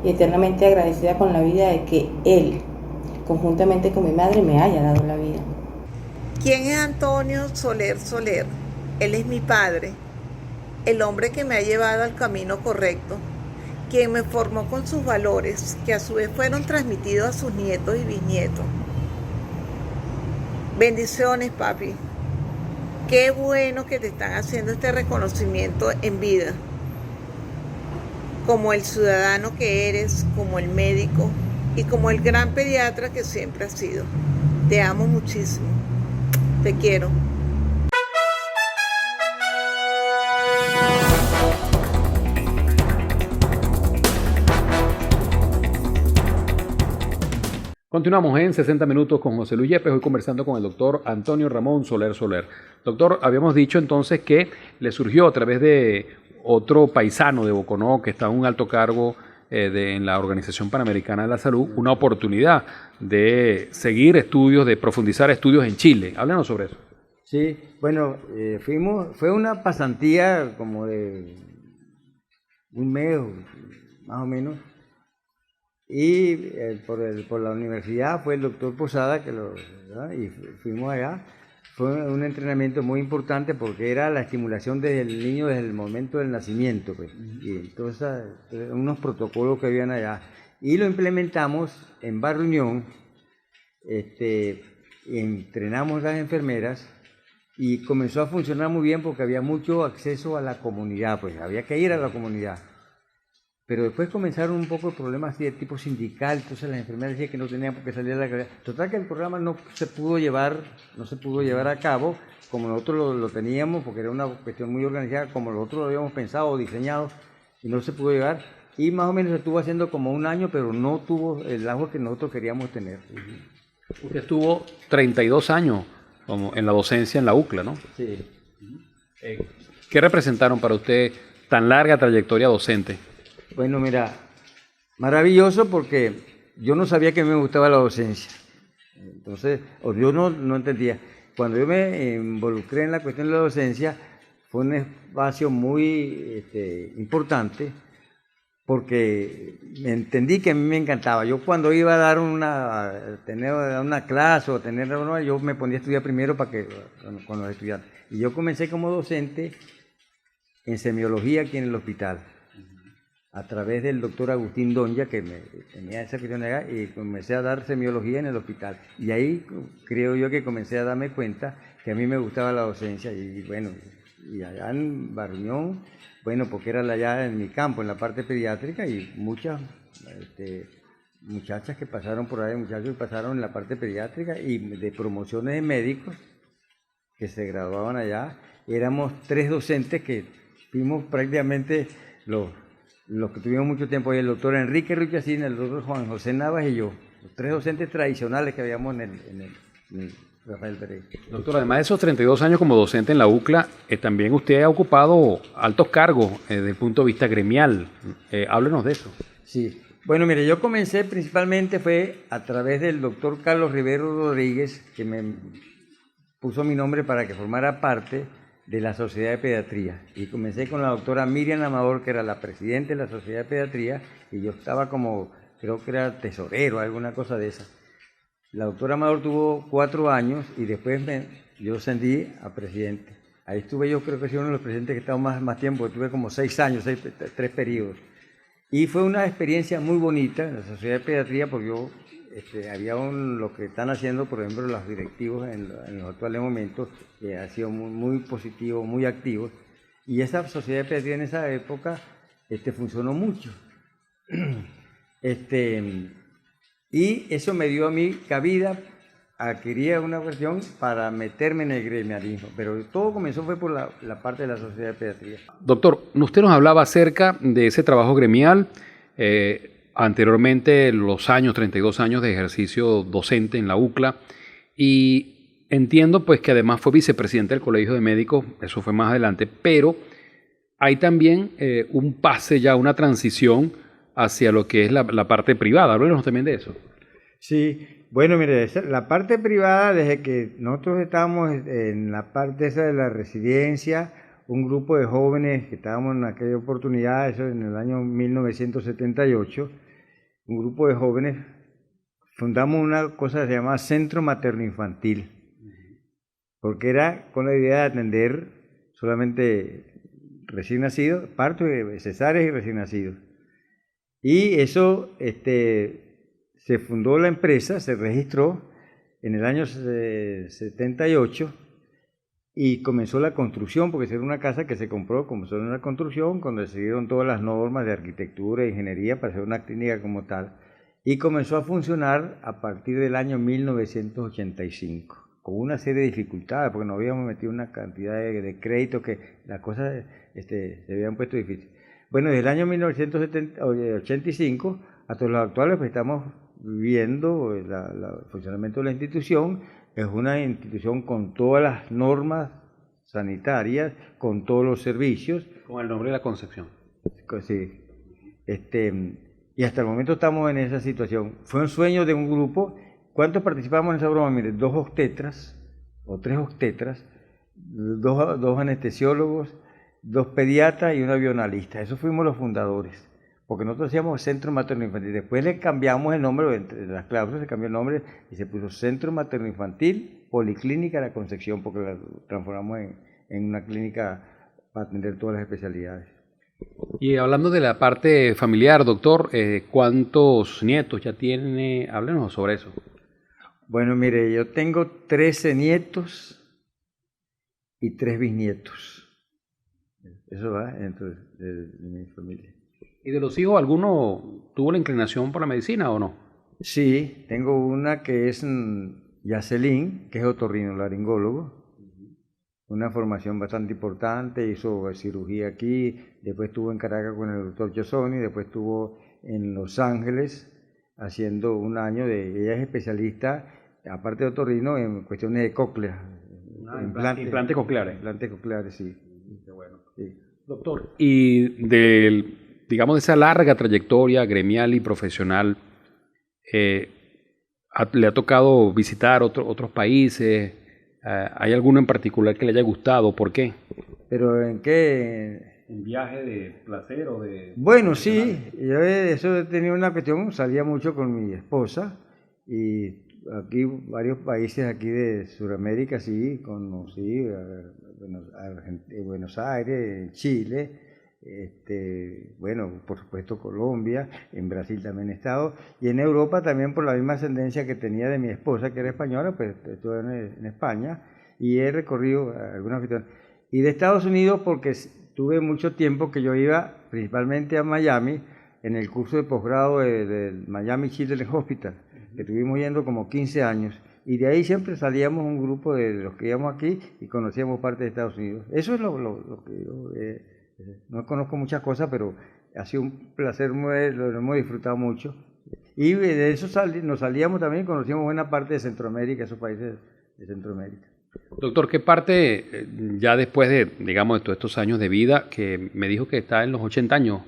y eternamente agradecida con la vida de que él, conjuntamente con mi madre, me haya dado la vida. ¿Quién es Antonio Soler Soler? Él es mi padre, el hombre que me ha llevado al camino correcto, quien me formó con sus valores, que a su vez fueron transmitidos a sus nietos y bisnietos. Bendiciones, papi. Qué bueno que te están haciendo este reconocimiento en vida. Como el ciudadano que eres, como el médico y como el gran pediatra que siempre has sido. Te amo muchísimo. Te quiero. Continuamos en 60 minutos con José Luis Yepes, hoy conversando con el doctor Antonio Ramón Soler. Doctor, habíamos dicho entonces que le surgió a través de otro paisano de Boconó que está en un alto cargo en la Organización Panamericana de la Salud, una oportunidad de seguir estudios, de profundizar estudios en Chile. Háblanos sobre eso. Sí, bueno, fue una pasantía como de un mes más o menos. Y por la universidad fue el doctor Posada y fuimos allá. Fue un entrenamiento muy importante porque era la estimulación del niño desde el momento del nacimiento, pues. Y entonces unos protocolos que habían allá y lo implementamos en Barrio Unión. Entrenamos a las enfermeras y comenzó a funcionar muy bien porque había mucho acceso a la comunidad, pues había que ir a la comunidad. Pero después comenzaron un poco problemas así de tipo sindical, entonces las enfermeras decían que no tenían por qué salir a la calle. Total que el programa no se pudo llevar a cabo como nosotros lo teníamos, porque era una cuestión muy organizada, como nosotros lo habíamos pensado o diseñado, y no se pudo llevar. Y más o menos se estuvo haciendo como un año, pero no tuvo el auge que nosotros queríamos tener. Usted estuvo 32 años como en la docencia en la UCLA, ¿no? Sí. ¿Qué representaron para usted tan larga trayectoria docente? Bueno, mira, maravilloso porque yo no sabía que me gustaba la docencia. Entonces, yo no entendía. Cuando yo me involucré en la cuestión de la docencia, fue un espacio muy importante porque entendí que a mí me encantaba. Yo cuando iba a dar tener una clase o yo me ponía a estudiar primero con los estudiantes. Y yo comencé como docente en semiología aquí en el hospital, a través del doctor Agustín Donja, que tenía esa cuestión allá, y comencé a dar semiología en el hospital. Y ahí creo yo que comencé a darme cuenta que a mí me gustaba la docencia. Y bueno, y allá en Barrión bueno, porque era allá en mi campo, en la parte pediátrica, y muchas muchachas que pasaron por ahí, muchachos que pasaron en la parte pediátrica y de promociones de médicos que se graduaban allá. Éramos 3 docentes que fuimos prácticamente los que tuvimos mucho tiempo ahí, el doctor Enrique Ruchacina, el doctor Juan José Navas y yo, los 3 docentes tradicionales que habíamos en el Rafael Pereira. Doctor, además de esos 32 años como docente en la UCLA, también usted ha ocupado altos cargos desde el punto de vista gremial. Háblenos de eso. Sí. Bueno, mire, yo comencé principalmente fue a través del doctor Carlos Rivero Rodríguez, que me puso mi nombre para que formara parte de la Sociedad de Pediatría. Y comencé con la doctora Miriam Amador, que era la presidenta de la Sociedad de Pediatría, y yo estaba como, creo que era tesorero, alguna cosa de esa. La doctora Amador tuvo 4 años y después yo ascendí a presidente. Ahí estuve yo, creo que soy uno de los presidentes que he estado más tiempo, tuve como 6 años, 3 periodos. Y fue una experiencia muy bonita en la Sociedad de Pediatría, porque yo, había lo que están haciendo, por ejemplo, los directivos en los actuales momentos, que ha sido muy positivo, muy activos. Y esa Sociedad de Pediatría en esa época funcionó mucho. Y eso me dio a mí cabida, adquiría una cuestión para meterme en el gremialismo, pero todo comenzó fue por la parte de la Sociedad de Pediatría. Doctor, usted nos hablaba acerca de ese trabajo gremial, anteriormente los 32 años de ejercicio docente en la UCLA, y entiendo pues que además fue vicepresidente del Colegio de Médicos, eso fue más adelante, pero hay también un pase ya, una transición hacia lo que es la parte privada. Háblenos también de eso. Sí, bueno, mire, la parte privada, desde que nosotros estábamos en la parte esa de la residencia, un grupo de jóvenes que estábamos en aquella oportunidad, eso en el año 1978, un grupo de jóvenes, fundamos una cosa que se llama Centro Materno Infantil, porque era con la idea de atender solamente recién nacidos, partos, cesáreas y recién nacidos. Y eso, se fundó la empresa, se registró en el año 78 y comenzó la construcción, porque era una casa que se compró, comenzó en una construcción, cuando se dieron todas las normas de arquitectura e ingeniería para hacer una clínica como tal, y comenzó a funcionar a partir del año 1985, con una serie de dificultades, porque nos habíamos metido una cantidad de créditos que las cosas se habían puesto difíciles. Bueno, desde el año 1985 hasta los actuales pues estamos viendo el funcionamiento de la institución. Es una institución con todas las normas sanitarias, con todos los servicios. Con el nombre de la Concepción. Sí. Y hasta el momento estamos en esa situación. Fue un sueño de un grupo. ¿Cuántos participamos en esa broma? Mire, 2 obstetras o 3 obstetras, 2 anestesiólogos, 2 pediatras y una bioanalista. Esos fuimos los fundadores, porque nosotros hacíamos Centro Materno Infantil. Después le cambiamos el nombre, entre las cláusulas se cambió el nombre y se puso Centro Materno Infantil Policlínica La Concepción, porque la transformamos en una clínica para atender todas las especialidades. Y hablando de la parte familiar, doctor, ¿cuántos nietos ya tiene? Háblenos sobre eso. Bueno, mire, yo tengo 13 nietos y 3 bisnietos. Eso va dentro de mi familia. ¿Y de los hijos alguno tuvo la inclinación por la medicina o no? Sí, tengo una que es Yacelín, que es otorrinolaringólogo, una formación bastante importante, hizo cirugía aquí, después estuvo en Caracas con el doctor Chosoni, después estuvo en Los Ángeles haciendo un año ella es especialista, aparte de otorrino, en cuestiones de cóclea. Implantes cocleares. Implantes cocleares, sí. Qué bueno. Sí. Doctor, y digamos, de esa larga trayectoria gremial y profesional, ¿le ha tocado visitar otros países? ¿Hay alguno en particular que le haya gustado? ¿Por qué? ¿Pero en qué? ¿En viaje de placer o de...? Bueno, sí, yo eso he tenido una cuestión, salía mucho con mi esposa y aquí varios países aquí de Sudamérica, sí, conocí Buenos Aires, Chile, bueno, por supuesto Colombia, en Brasil también he estado, y en Europa también por la misma ascendencia que tenía de mi esposa, que era española, pues estuve en España, y he recorrido algunas cuestiones. Y de Estados Unidos porque tuve mucho tiempo que yo iba principalmente a Miami en el curso de posgrado del Miami Children's Hospital, que estuvimos yendo como 15 años, y de ahí siempre salíamos un grupo de los que íbamos aquí y conocíamos parte de Estados Unidos. Eso es lo que yo no conozco muchas cosas, pero ha sido un placer, lo hemos disfrutado mucho. Y de eso nos salíamos también y conocíamos buena parte de Centroamérica, esos países de Centroamérica. Doctor, ¿qué parte, ya después de, digamos, de todos estos años de vida, que me dijo que está en los 80 años?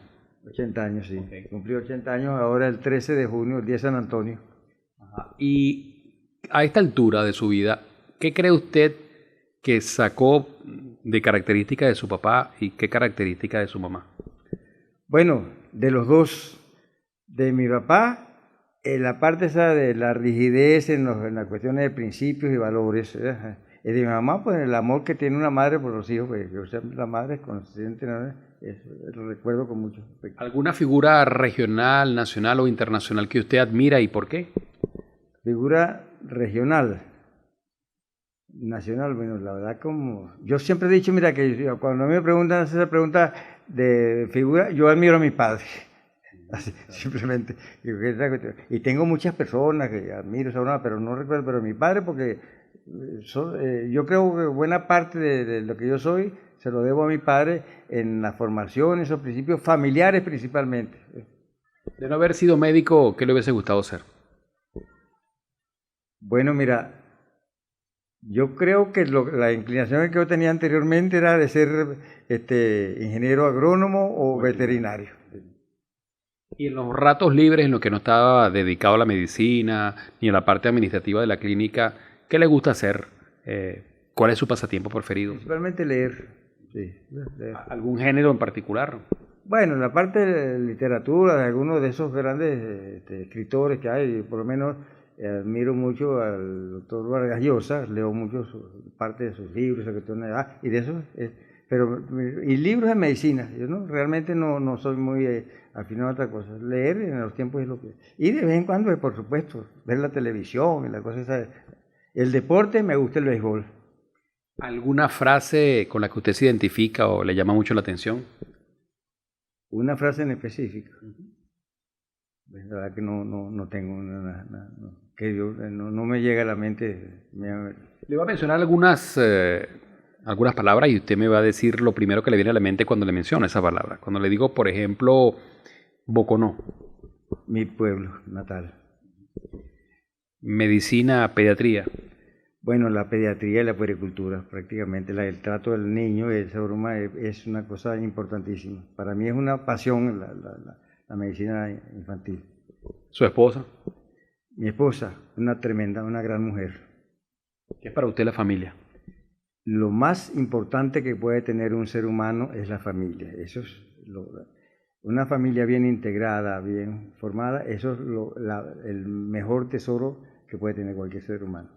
80 años, sí. Okay. Cumplí 80 años ahora el 13 de junio, el día de San Antonio. Ajá. Y a esta altura de su vida, ¿qué cree usted que sacó de características de su papá y qué características de su mamá? Bueno, de los dos, de mi papá, la parte esa de la rigidez en las cuestiones de principios y valores, y de mi mamá, pues el amor que tiene una madre por los hijos, pues, yo la madre es consciente, ¿no? Eso lo recuerdo con mucho respeto. ¿Alguna figura regional, nacional o internacional que usted admira y por qué? Figura regional, nacional, bueno, la verdad como... Yo siempre he dicho, mira, que cuando me preguntan esa pregunta de figura, yo admiro a mi padre. Así, simplemente. Y tengo muchas personas que admiro, pero no recuerdo, pero mi padre, porque yo creo que buena parte de lo que yo soy se lo debo a mi padre en la formación, esos principios familiares principalmente. De no haber sido médico, ¿qué le hubiese gustado ser? Bueno, mira, yo creo que la inclinación que yo tenía anteriormente era de ser ingeniero agrónomo o veterinario. Y en los ratos libres en los que no estaba dedicado a la medicina ni a la parte administrativa de la clínica, ¿qué le gusta hacer? ¿Cuál es su pasatiempo preferido? Principalmente leer. Sí, leer. ¿Algún género en particular? Bueno, en la parte de literatura, de algunos de esos grandes escritores que hay, por lo menos admiro mucho al doctor Vargas Llosa, leo mucho parte de sus libros, y de eso, y libros de medicina. Yo realmente no soy muy afinado a otra cosa. Leer en los tiempos es lo que... Y de vez en cuando, por supuesto, ver la televisión y la cosa esa. El deporte, me gusta el béisbol. ¿Alguna frase con la que usted se identifica o le llama mucho la atención? Una frase en específico. La verdad que no tengo que no me llega a la mente. Le voy a mencionar algunas palabras y usted me va a decir lo primero que le viene a la mente cuando le menciona esa palabra. Cuando le digo, por ejemplo, Boconó. Mi pueblo natal. Medicina, pediatría. Bueno, la pediatría y la puericultura, prácticamente el trato del niño, esa broma es una cosa importantísima. Para mí es una pasión la medicina infantil. ¿Su esposa? Mi esposa, una gran mujer. ¿Qué es para usted la familia? Lo más importante que puede tener un ser humano es la familia. Eso es una familia bien integrada, bien formada, eso es el mejor tesoro que puede tener cualquier ser humano.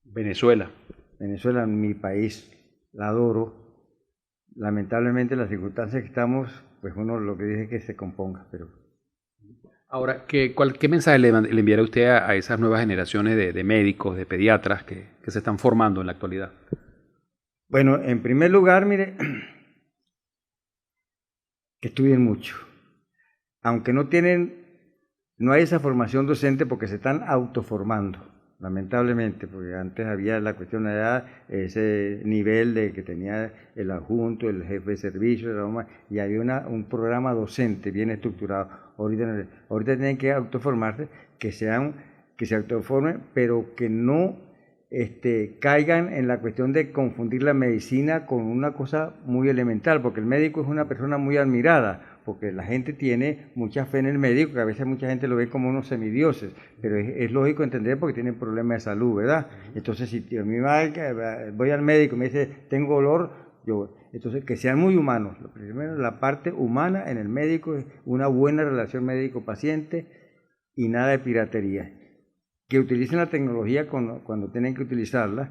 Venezuela. Venezuela, mi país, la adoro. Lamentablemente, en las circunstancias que estamos, pues uno lo que dice es que se componga. Pero... Ahora, ¿qué mensaje le enviará usted a esas nuevas generaciones de médicos, de pediatras que se están formando en la actualidad? Bueno, en primer lugar, mire, que estudien mucho. Aunque no hay esa formación docente porque se están autoformando, lamentablemente, porque antes había la cuestión de ese nivel de que tenía el adjunto, el jefe de servicio, y había un programa docente bien estructurado. Ahorita tienen que autoformarse, que se autoformen, pero que no caigan en la cuestión de confundir la medicina con una cosa muy elemental, porque el médico es una persona muy admirada, porque la gente tiene mucha fe en el médico, que a veces mucha gente lo ve como unos semidioses, pero es lógico entender porque tienen problemas de salud, ¿verdad? Entonces, si a mí voy al médico y me dice, tengo dolor, entonces que sean muy humanos. Primero, la parte humana en el médico es una buena relación médico-paciente y nada de piratería. Que utilicen la tecnología cuando tienen que utilizarla,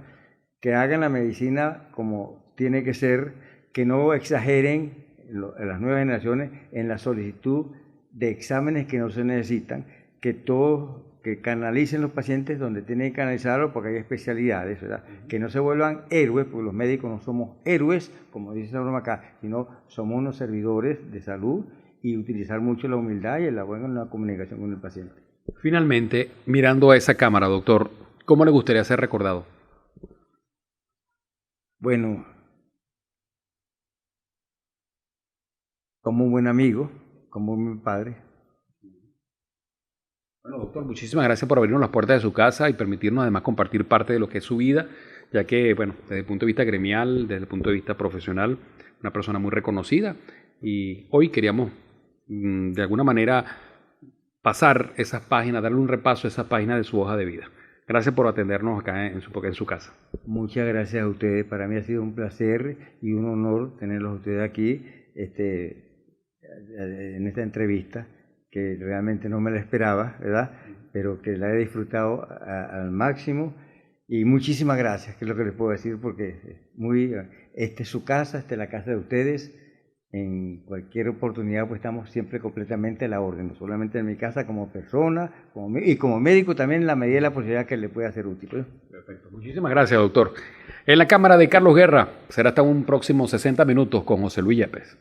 que hagan la medicina como tiene que ser, que no exageren las nuevas generaciones en la solicitud de exámenes que no se necesitan, que todo que canalicen los pacientes donde tienen que canalizarlos, porque hay especialidades, ¿verdad? Que no se vuelvan héroes, porque los médicos no somos héroes, como dice la broma acá, sino somos unos servidores de salud, y utilizar mucho la humildad y la buena comunicación con el paciente. Finalmente, mirando a esa cámara, doctor, ¿cómo le gustaría ser recordado? Bueno, como un buen amigo, como mi padre. Bueno, doctor, muchísimas gracias por abrirnos las puertas de su casa y permitirnos además compartir parte de lo que es su vida, ya que, bueno, desde el punto de vista gremial, desde el punto de vista profesional, una persona muy reconocida, y hoy queríamos, de alguna manera, pasar esas páginas, darle un repaso a esas páginas de su hoja de vida. Gracias por atendernos acá en su casa. Muchas gracias a ustedes. Para mí ha sido un placer y un honor tenerlos a ustedes aquí en esta entrevista, que realmente no me la esperaba, ¿verdad? Pero que la he disfrutado al máximo. Y muchísimas gracias, que es lo que les puedo decir, porque esta es su casa, esta es la casa de ustedes. En cualquier oportunidad pues estamos siempre completamente a la orden, no solamente en mi casa como persona y como médico también, en la medida de la posibilidad que le pueda ser útil. Perfecto. Muchísimas gracias, doctor. En la cámara de Carlos Guerra será hasta un próximo 60 minutos con José Luis Yepes.